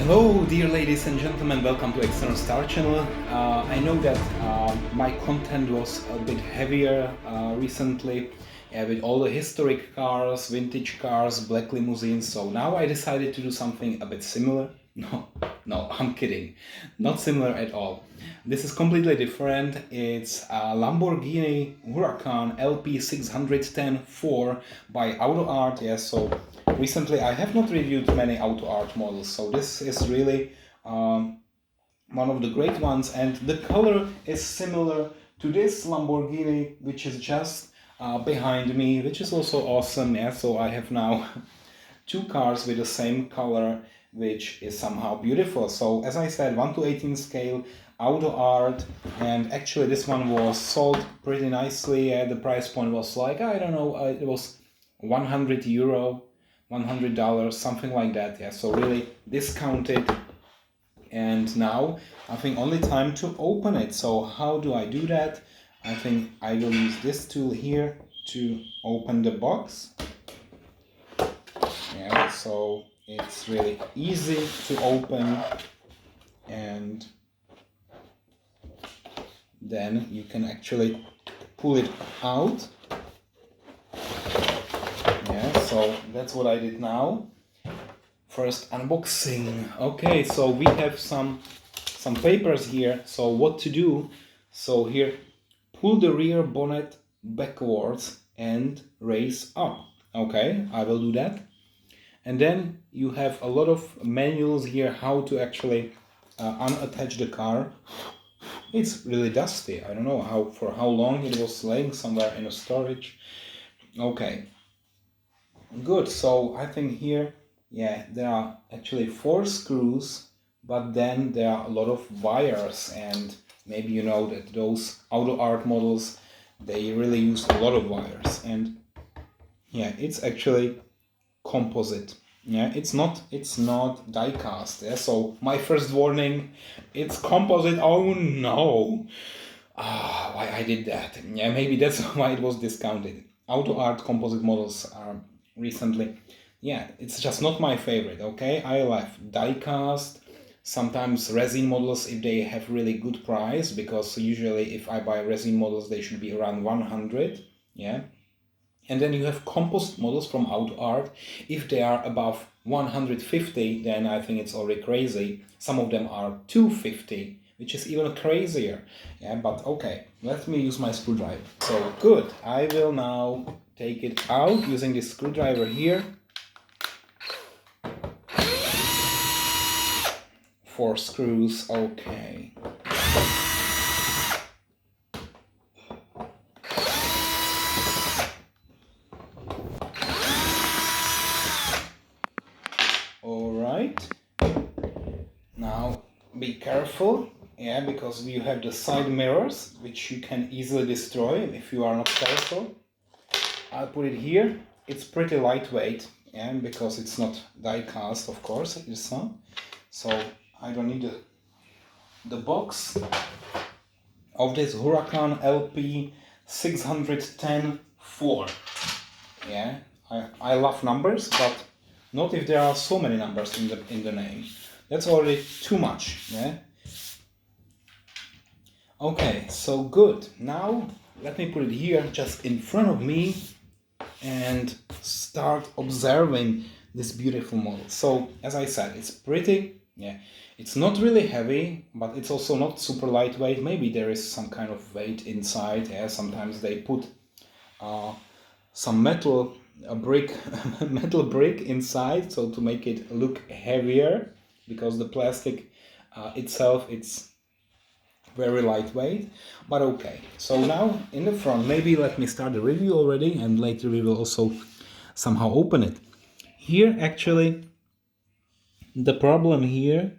Hello dear ladies and gentlemen, welcome to External Star channel. I know that my content was a bit heavier recently with all the historic cars, vintage cars, black limousines, so now I decided to do something a bit similar. No, I'm kidding. Not similar at all. This is completely different. It's a Lamborghini Huracán LP610-4 by AUTOart. Yes, so recently I have not reviewed many AUTOart models, so this is really one of the great ones, and the color is similar to this Lamborghini, which is just behind me, which is also awesome. Yeah, so I have now two cars with the same color, which is somehow beautiful. So as I said, 1:18 scale, AUTOart, and actually this one was sold pretty nicely. The price point was like, I don't know, it was €100, $100, something like that. Yeah, so really discounted. And now I think only time to open it. So how do I do that? I think I will use this tool here to open the box. Yeah, so it's really easy to open, and then you can actually pull it out. Yeah, so that's what I did now. First unboxing. Okay, so we have some papers here. So what to do? So here, pull the rear bonnet backwards and raise up. Okay, I will do that. And then you have a lot of manuals here how to actually unattach the car. It's really dusty. I don't know for how long it was laying somewhere in a storage. Okay, good. So I think here, yeah, there are actually 4 screws, but then there are a lot of wires, and maybe you know that those AUTOart models, they really use a lot of wires, and yeah, it's actually composite. Yeah, it's not die-cast. Yeah, so my first warning, it's composite. Oh no, why I did that? Yeah, maybe that's why it was discounted. AUTOart composite models are recently, yeah, it's just not my favorite. Okay, I love die-cast, sometimes resin models if they have really good price, because usually if I buy resin models they should be around 100. Yeah. And then you have composite models from AUTOart. If they are above 150, then I think it's already crazy. Some of them are 250, which is even crazier. Yeah, but okay, let me use my screwdriver. So good, I will now take it out using this screwdriver here. 4 screws, okay. Alright, now be careful, yeah, because you have the side mirrors, which you can easily destroy if you are not careful. I'll put it here. It's pretty lightweight, yeah, because it's not die-cast, of course, it's not. So I don't need the box of this Huracan LP610-4. Yeah, I love numbers, but not if there are so many numbers in the name. That's already too much. Yeah. Okay, so good. Now let me put it here just in front of me and start observing this beautiful model. So as I said, it's pretty. Yeah, it's not really heavy, but it's also not super lightweight. Maybe there is some kind of weight inside. Yeah, sometimes they put some metal brick inside, so to make it look heavier, because the plastic itself, it's very lightweight. But okay, so now in the front, maybe let me start the review already, and later we will also somehow open it. Here actually the problem here,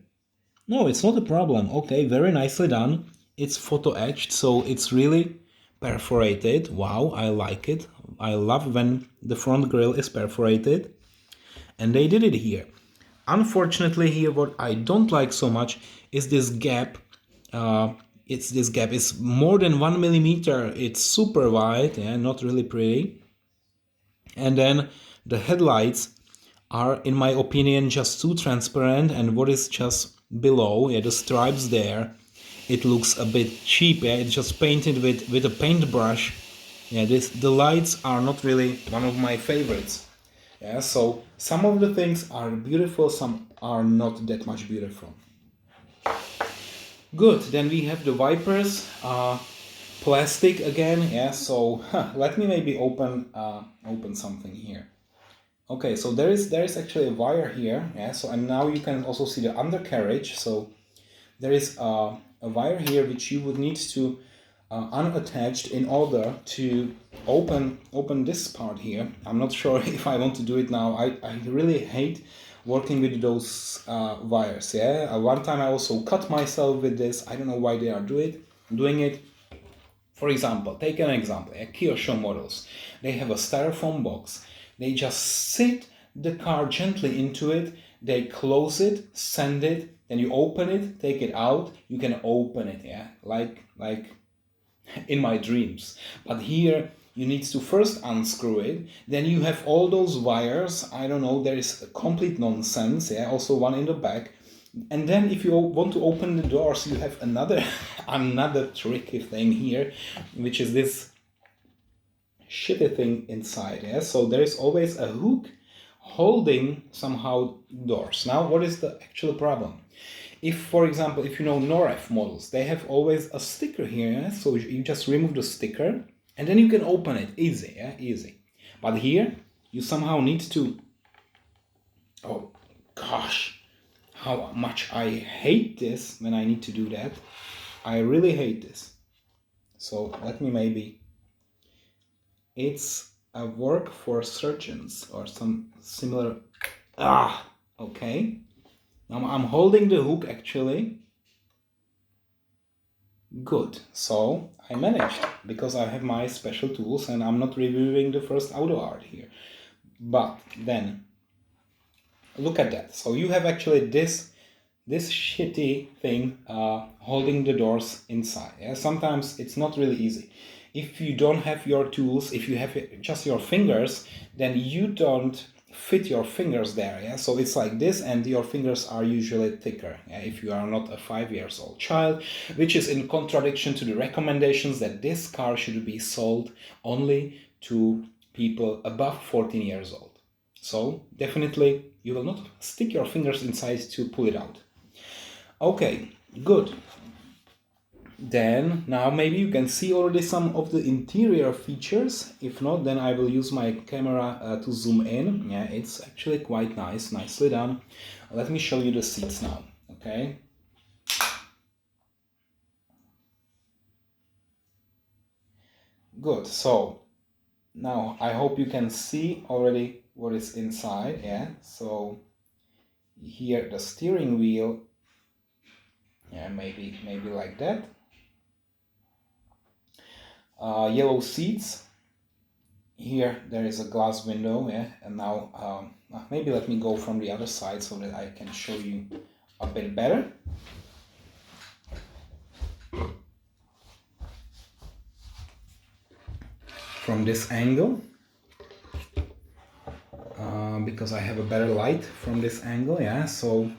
no, it's not a problem. Okay, very nicely done. It's photo etched, so it's really perforated. Wow, I like it. I love when the front grille is perforated, and they did it here. Unfortunately here, what I don't like so much is this gap. This gap is more than 1 millimeter. It's super wide and not really pretty. And then the headlights are, in my opinion, just too transparent, and what is just below, yeah, the stripes there, it looks a bit cheap. Yeah, it's just painted with a paintbrush. Yeah, the lights are not really one of my favorites. Yeah, so some of the things are beautiful, some are not that much beautiful. Good, then we have the wipers, plastic again. Yeah, so let me maybe open something here. Okay, so there is actually a wire here. Yeah, so and now you can also see the undercarriage. So there is a wire here which you would need to unattached in order to open this part here. I'm not sure if I want to do it now. I really hate working with those wires. Yeah, one time I also cut myself with this. I don't know why they are doing it. For example, take an example, Kyosho models. They have a styrofoam box. They just sit the car gently into it. They close it, send it, then you open it, take it out. You can open it, yeah, like in my dreams. But here you need to first unscrew it. Then you have all those wires. I don't know. There is complete nonsense. Yeah, also one in the back. And then if you want to open the doors, you have another tricky thing here, which is this shitty thing inside. Yeah, so there is always a hook holding somehow doors. Now, what is the actual problem? If, for example, if you know Noref models, they have always a sticker here. Yeah? So you just remove the sticker and then you can open it easy. Yeah, easy. But here you somehow need to. Oh gosh, how much I hate this when I need to do that. I really hate this. So let me maybe. It's a work for surgeons or some similar. Okay. Now I'm holding the hook actually. Good. So I managed because I have my special tools and I'm not reviewing the first AUTOart here. But then look at that. So you have actually this shitty thing holding the doors inside. Yeah? Sometimes it's not really easy. If you don't have your tools, if you have just your fingers, then you don't fit your fingers there. Yeah, so it's like this, and your fingers are usually thicker. Yeah? If you are not a 5-year-old child, which is in contradiction to the recommendations that this car should be sold only to people above 14 years old. So definitely you will not stick your fingers inside to pull it out. Okay, good. Then now maybe you can see already some of the interior features. If not, then I will use my camera to zoom in. Yeah, it's actually quite nice, nicely done. Let me show you the seats now. Okay. Good. So now I hope you can see already what is inside. Yeah. So here the steering wheel. Yeah, maybe like that. Yellow seats. Here there is a glass window, yeah, and now maybe let me go from the other side so that I can show you a bit better. From this angle, because I have a better light from this angle, yeah. So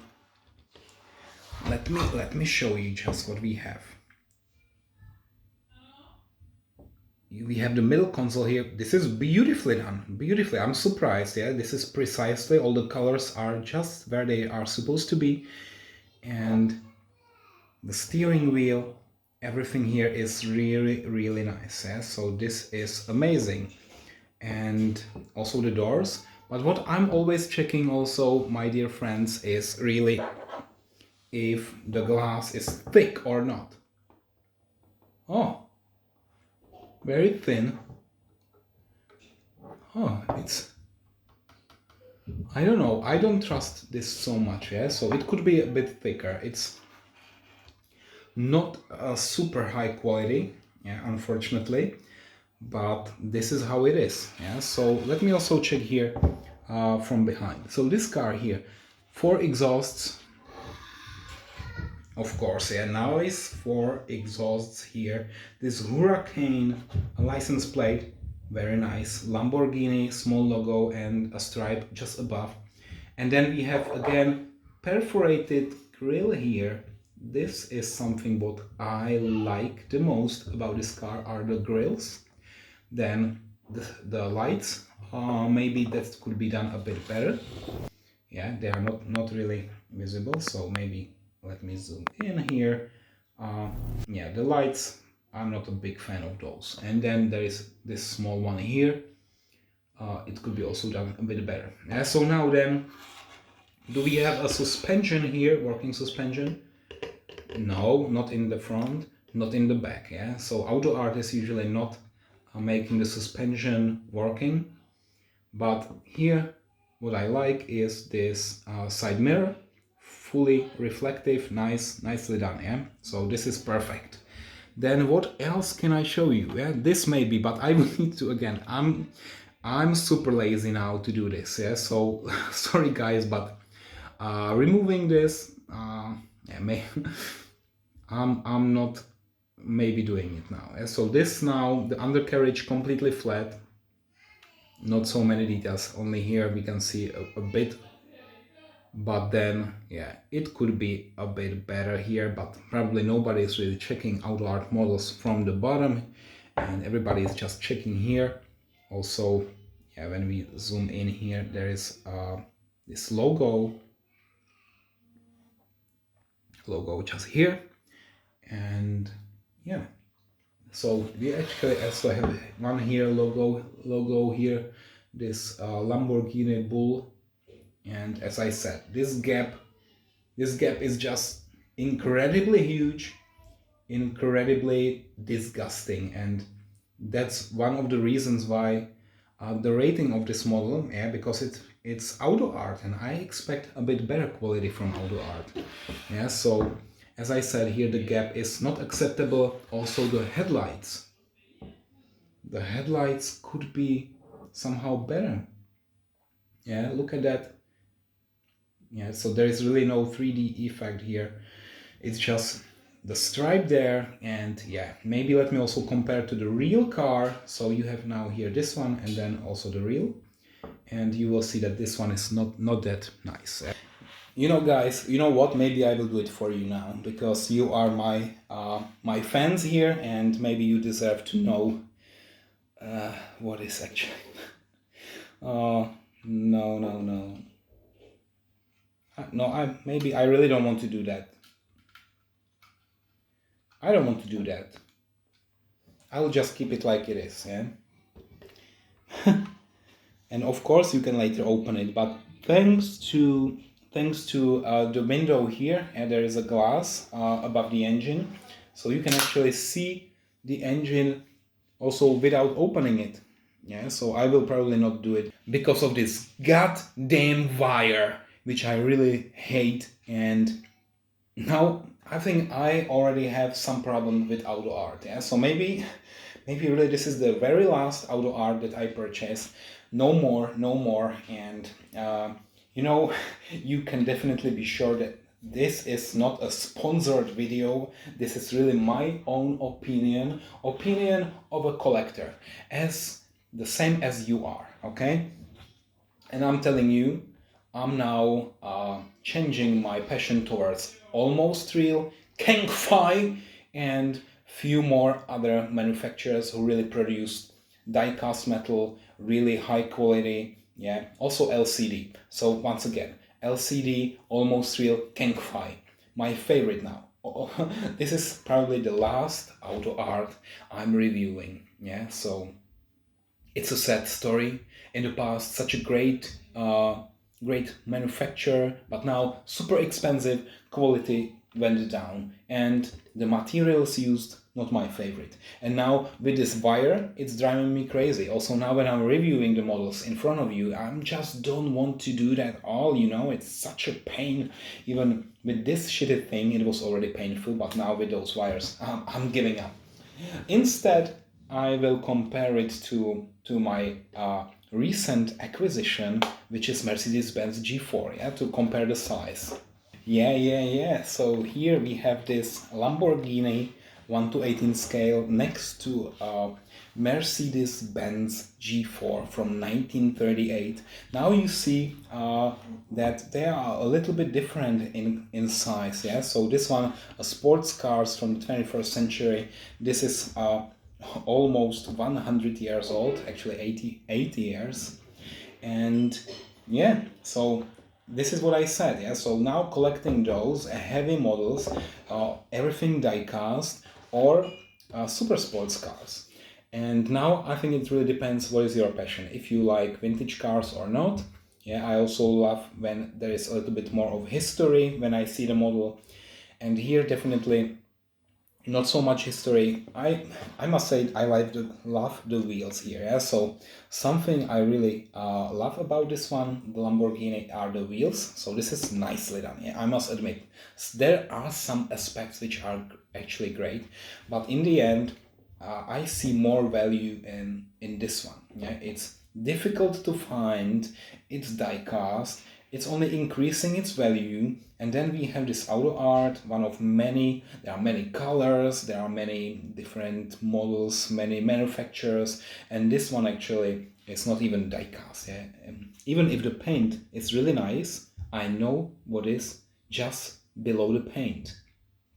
let me show you just what we have. We have the middle console here. This is beautifully done, beautifully. I'm surprised. Yeah, this is precisely, all the colors are just where they are supposed to be, and the steering wheel, everything here is really nice. Yeah? So this is amazing, and also the doors. But what I'm always checking also, my dear friends, is really if the glass is thick or not. Oh, very thin. Oh, it's, I don't know, I don't trust this so much. Yeah, so it could be a bit thicker. It's not a super high quality, yeah, unfortunately, but this is how it is. Yeah, so let me also check here from behind. So this car here, 4 exhausts, of course. Yeah, now is 4 exhausts here. This Huracan license plate, very nice. Lamborghini, small logo and a stripe just above. And then we have again perforated grill here. This is something what I like the most about this car are the grills. Then the lights, maybe that could be done a bit better. Yeah, they are not really visible, so maybe let me zoom in here. Yeah, the lights, I'm not a big fan of those. And then there is this small one here. It could be also done a bit better. So now then, do we have a suspension here, working suspension? No, not in the front, not in the back. Yeah, so AUTOart is usually not making the suspension working, but here what I like is this side mirror, fully reflective, nicely done. Yeah, so this is perfect. Then what else can I show you? Yeah, this may be, but I will need to again. I'm super lazy now to do this. Yeah, so sorry guys, but removing this, yeah, I'm not maybe doing it now. Yeah, so this now, the undercarriage completely flat, not so many details, only here we can see a bit, but then yeah, it could be a bit better here, but probably nobody is really checking AUTOart models from the bottom, and everybody is just checking here. Also, yeah, when we zoom in here, there is this logo just here, and yeah, so we actually also have one here logo here, this Lamborghini Bull, and as I said, this gap is just incredibly huge, incredibly disgusting, and that's one of the reasons why the rating of this model, yeah, because it's AUTOart, and I expect a bit better quality from AUTOart. Yeah, so as I said here, the gap is not acceptable. Also the headlights could be somehow better. Yeah, look at that. Yeah, so there is really no 3D effect here. It's just the stripe there, and yeah, maybe let me also compare to the real car. So you have now here this one, and then also the real, and you will see that this one is not that nice. You know, guys, you know what? Maybe I will do it for you now, because you are my fans here, and maybe you deserve to know what is actually. Oh, no, no, no. No, I really don't want to do that. I don't want to do that. I will just keep it like it is, yeah? And of course you can later open it, but thanks to the window here, and there is a glass above the engine, so you can actually see the engine also without opening it. Yeah, so I will probably not do it because of this goddamn wire, which I really hate. And now I think I already have some problem with AUTOart. Yeah, so maybe really this is the very last AUTOart that I purchase. No more. And you know, you can definitely be sure that this is not a sponsored video. This is really my own opinion of a collector, as the same as you are, okay? And I'm telling you, I'm now changing my passion towards almost real, Kangfei, and few more other manufacturers who really produce die-cast metal, really high quality, yeah, also LCD. So once again, LCD, almost real, Kangfei, my favorite now. This is probably the last AUTOart I'm reviewing, yeah, so it's a sad story. In the past, such a great manufacturer, but now super expensive, quality went down, and the materials used, not my favorite. And now with this wire, it's driving me crazy. Also now when I'm reviewing the models in front of you, I just don't want to do that all, you know, it's such a pain. Even with this shitty thing, it was already painful, but now with those wires, I'm giving up. Instead, I will compare it to my recent acquisition, which is Mercedes-Benz G4, yeah, to compare the size. Yeah. So here we have this Lamborghini 1:18 scale next to Mercedes-Benz G4 from 1938. Now you see that they are a little bit different in size. Yeah, so this one, a sports cars from the 21st century. This is almost 100 years old, actually 80 years. And yeah, so this is what I said. Yeah, so now collecting those heavy models, everything die-cast or super sports cars. And now I think it really depends what is your passion, if you like vintage cars or not. Yeah, I also love when there is a little bit more of history when I see the model. And here definitely not so much history. I must say I love the wheels here. Yeah? So something I really love about this one, the Lamborghini, are the wheels. So this is nicely done. Yeah? I must admit there are some aspects which are actually great, but in the end I see more value in this one. Yeah, it's difficult to find. It's die-cast. It's only increasing its value. And then we have this AUTOart, one of many. There are many colors, there are many different models, many manufacturers, and this one actually is not even die-cast. Yeah? Even if the paint is really nice, I know what is just below the paint.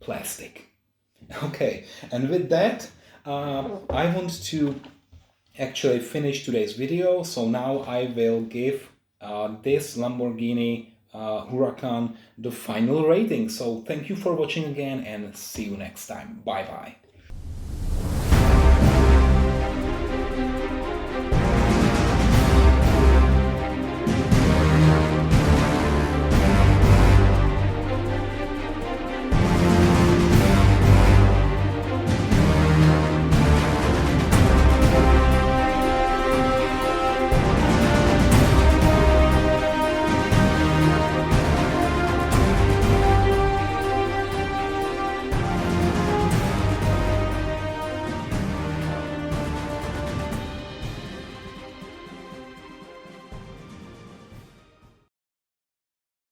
Plastic. Okay, and with that, I want to actually finish today's video. So now I will give this Lamborghini Huracan the final rating. So thank you for watching again and see you next time. Bye bye.